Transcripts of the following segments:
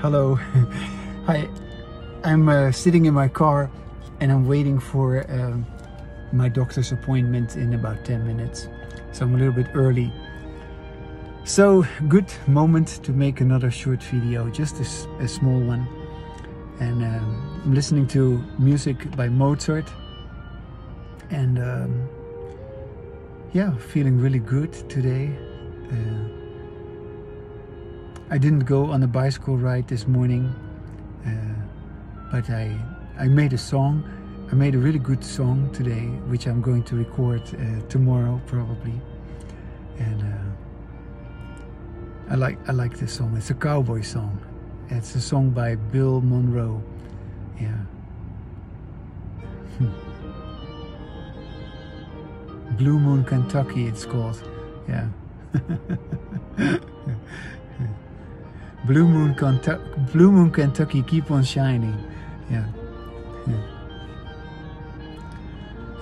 Hello. Hi. I'm sitting in my car and I'm waiting for my doctor's appointment in about 10 minutes. So I'm a little bit early. So good moment to make another short video, just a small one. And I'm listening to music by Mozart. And yeah, feeling really good today. I didn't go on a bicycle ride this morning, but I made a song. I made a really good song today, which I'm going to record tomorrow probably. And I like this song. It's a cowboy song. It's a song by Bill Monroe. Yeah. Blue Moon, Kentucky, it's called. Yeah. Blue Moon, Kentucky, keep on shining. Yeah.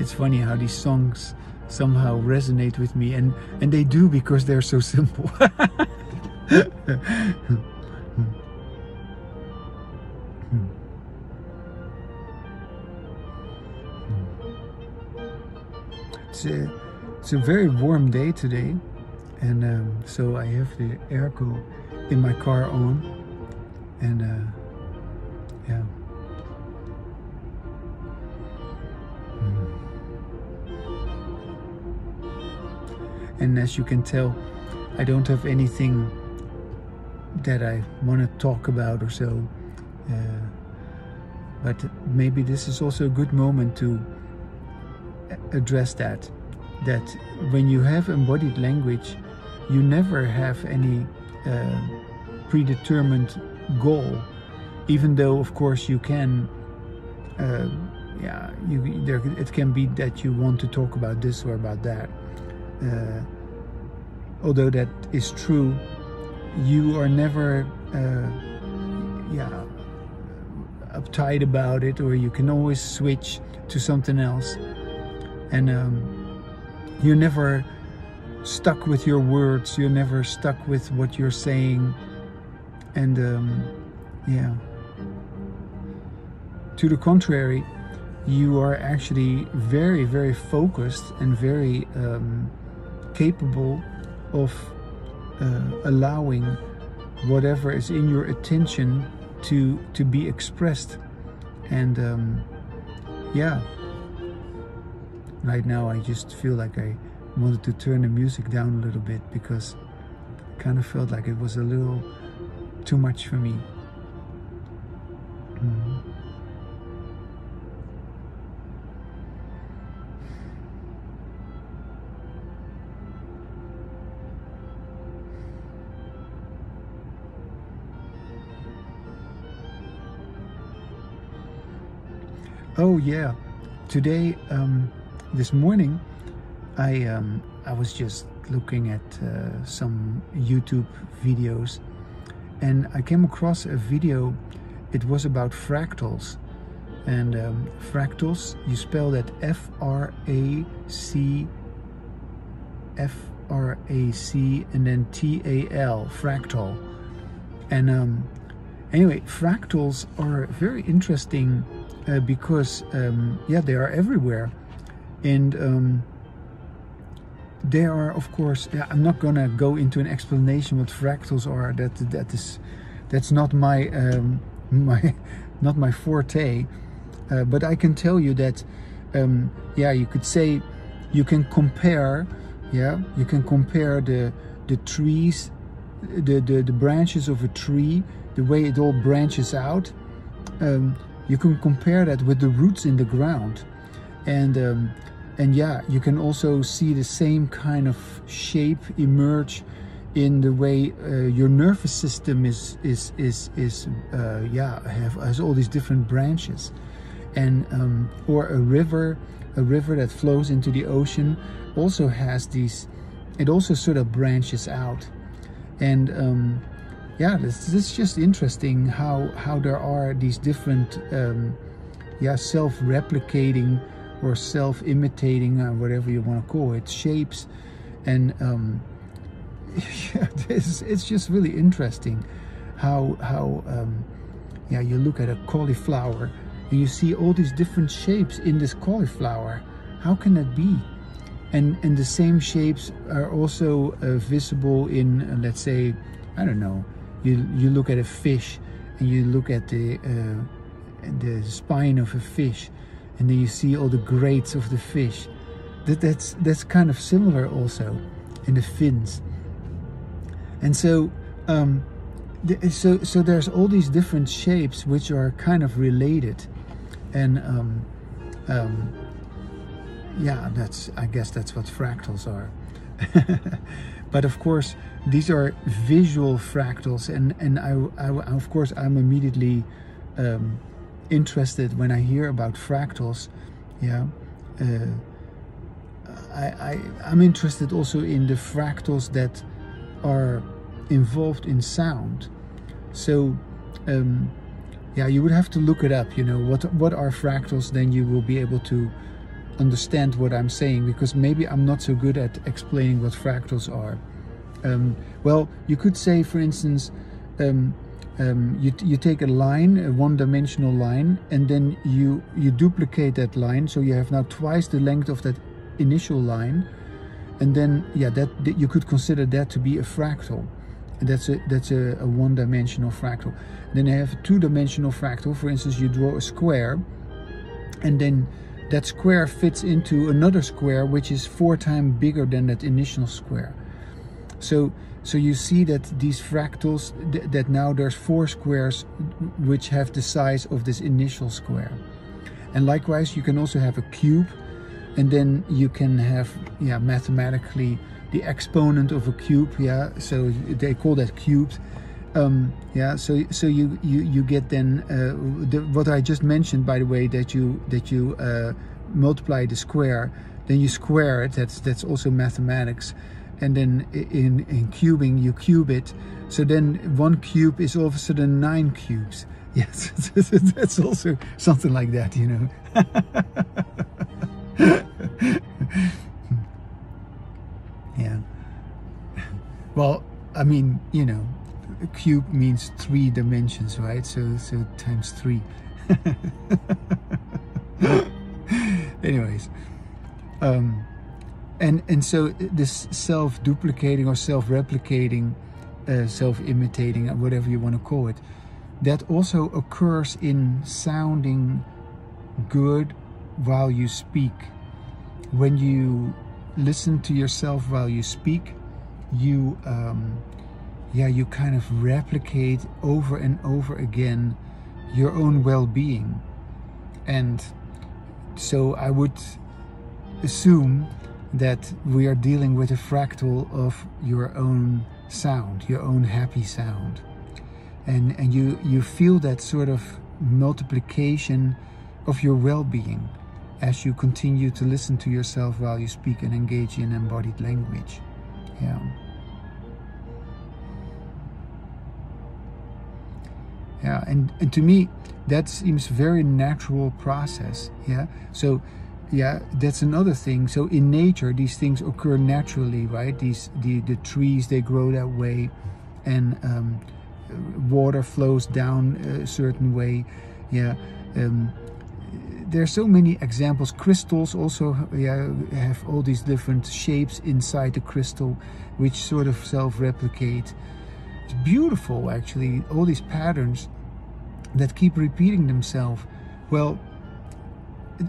It's funny how these songs somehow resonate with me, and they do because they're so simple. It's a very warm day today, and so I have the airco in my car on, and yeah. And as you can tell, I don't have anything that I want to talk about or so, but maybe this is also a good moment to address that when you have embodied language, you never have any predetermined goal, even though of course you can it can be that you want to talk about this or about that, although that is true, you are never uptight about it, or you can always switch to something else, and you're never stuck with your words, you're never stuck with what you're saying. And yeah, to the contrary, you are actually very, very focused and very capable of allowing whatever is in your attention to be expressed. And yeah, right now I just feel like I wanted to turn the music down a little bit, because I kind of felt like it was a little too much for me. Oh yeah, today, this morning, I was just looking at some YouTube videos, and I came across a video. It was about fractals, and fractals, you spell that F-R-A-C and then T-A-L, fractal. And anyway, fractals are very interesting because yeah, they are everywhere, and they are, of course, I'm not gonna go into an explanation what fractals are. That's not my not my forte, but I can tell you that yeah, you could say you can compare the trees, the branches of a tree, the way it all branches out. You can compare that with the roots in the ground, and yeah, you can also see the same kind of shape emerge in the way your nervous system has all these different branches, and or a river that flows into the ocean also has these. It also sort of branches out, and yeah, this is just interesting how there are these different self-replicating or self-imitating, whatever you want to call it, shapes, and yeah, it's just really interesting yeah, you look at a cauliflower and you see all these different shapes in this cauliflower. How can that be? And the same shapes are also visible in, let's say, I don't know, you look at a fish and you look at the spine of a fish, and then you see all the grades of the fish. That's kind of similar also in the fins. And so so there's all these different shapes which are kind of related, and yeah, I guess that's what fractals are. But of course these are visual fractals, and I of course I'm immediately interested when I hear about fractals. Yeah, I'm interested also in the fractals that are involved in sound. So yeah, you would have to look it up, you know, what are fractals, then you will be able to understand what I'm saying, because maybe I'm not so good at explaining what fractals are. Well, you could say, for instance, you take a line, a one-dimensional line, and then you duplicate that line, so you have now twice the length of that initial line, and then yeah, that you could consider that to be a fractal. And that's a one-dimensional fractal. Then I have a two-dimensional fractal. For instance, you draw a square, and then that square fits into another square which is 4 times bigger than that initial square. So you see that these fractals, that now there's 4 squares which have the size of this initial square. And likewise, you can also have a cube, and then you can have, yeah, mathematically the exponent of a cube. Yeah, so they call that cubed. Yeah, so you get then what I just mentioned, by the way, that you multiply the square, then you square it. That's also mathematics. And then in cubing, you cube it. So then 1 cube is all of a sudden 9 cubes. Yes, that's also something like that, you know. Yeah. Well, I mean, you know, a cube means 3 dimensions, right? So times 3. Anyways, and so this self-duplicating or self-replicating, self-imitating, whatever you want to call it, that also occurs in sounding good while you speak. When you listen to yourself while you speak, you yeah, you kind of replicate over and over again your own well-being. And so I would assume that we are dealing with a fractal of your own sound, your own happy sound. And you feel that sort of multiplication of your well-being as you continue to listen to yourself while you speak and engage in embodied language. Yeah. Yeah, and to me that seems a very natural process. Yeah, so yeah, that's another thing. So in nature these things occur naturally, right? The trees, they grow that way, and water flows down a certain way. Yeah, there are so many examples. Crystals also, yeah, have all these different shapes inside the crystal which sort of self-replicate. It's beautiful, actually, all these patterns that keep repeating themselves. Well,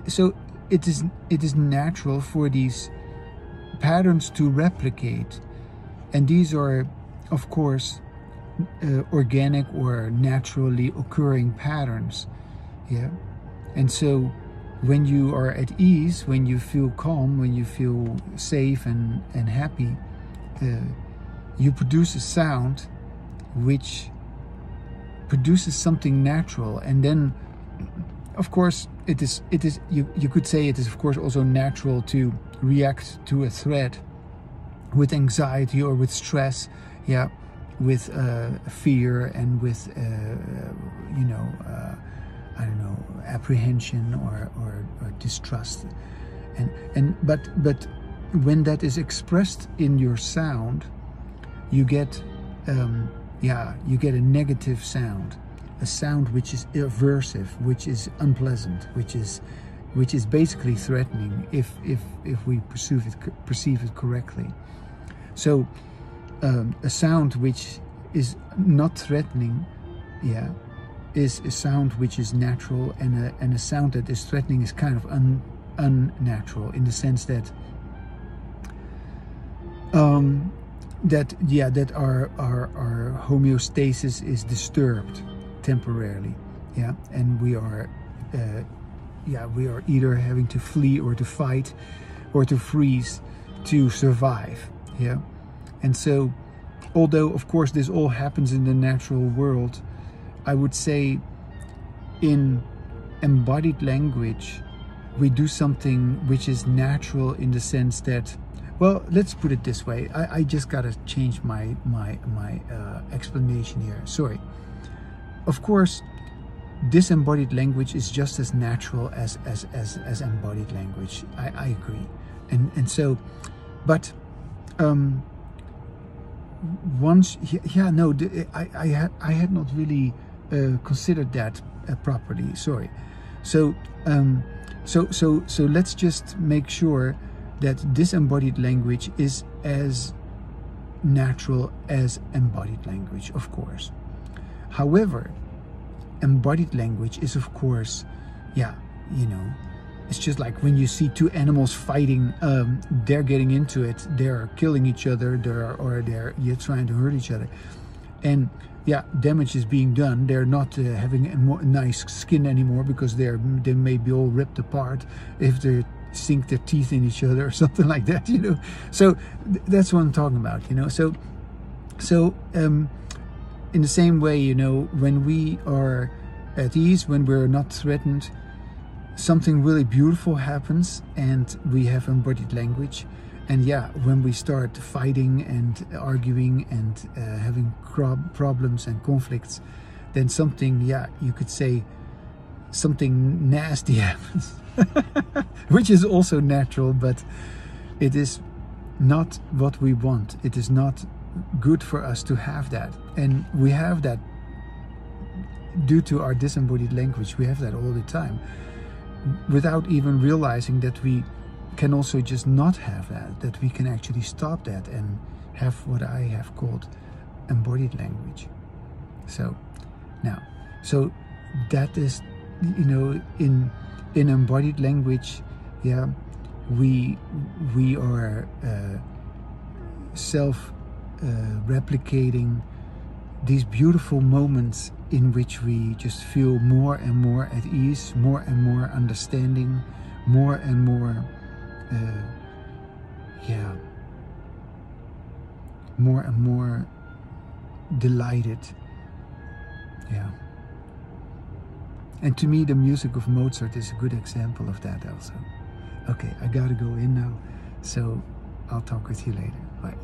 so it is natural for these patterns to replicate, and these are, of course, organic or naturally occurring patterns. Yeah, and so when you are at ease, when you feel calm, when you feel safe and happy, you produce a sound which produces something natural. And then, of course, it is you could say it is, of course, also natural to react to a threat with anxiety or with stress. Yeah, with fear and with you know, I don't know, apprehension or distrust. But when that is expressed in your sound, you get yeah, you get a negative sound, a sound which is aversive, which is unpleasant, which is basically threatening if we perceive it correctly. So a sound which is not threatening, yeah, is a sound which is natural, and a sound that is threatening is kind of unnatural, in the sense that that our homeostasis is disturbed temporarily, yeah, and we are either having to flee or to fight or to freeze to survive, yeah. And so, although of course this all happens in the natural world, I would say in embodied language we do something which is natural, in the sense that, well, let's put it this way. I just gotta change my explanation here. Sorry. Of course, disembodied language is just as natural as embodied language. I agree. And so, but once, yeah, no, I had not really considered that properly. Sorry. So so let's just make sure that disembodied language is as natural as embodied language, of course. However, embodied language is, of course, yeah, you know, it's just like when you see two animals fighting, they're getting into it, they're killing each other, you're trying to hurt each other, and yeah, damage is being done. They're not having a nice skin anymore, because they may be all ripped apart if they sink their teeth in each other or something like that, you know. So that's what I'm talking about, you know. So in the same way, you know, when we are at ease, when we're not threatened, something really beautiful happens, and we have embodied language. And yeah, when we start fighting and arguing and having problems and conflicts, then something, yeah, you could say something nasty happens, which is also natural, but it is not what we want. It is not good for us to have that. And we have that due to our disembodied language. We have that all the time, without even realizing that we can also just not have that we can actually stop that and have what I have called embodied language. So now, so that is, you know, in embodied language, yeah, we are self-replicating these beautiful moments in which we just feel more and more at ease, more and more understanding, more and more more and more delighted, yeah. And to me, the music of Mozart is a good example of that also. Okay, I gotta go in now, so I'll talk with you later. Bye.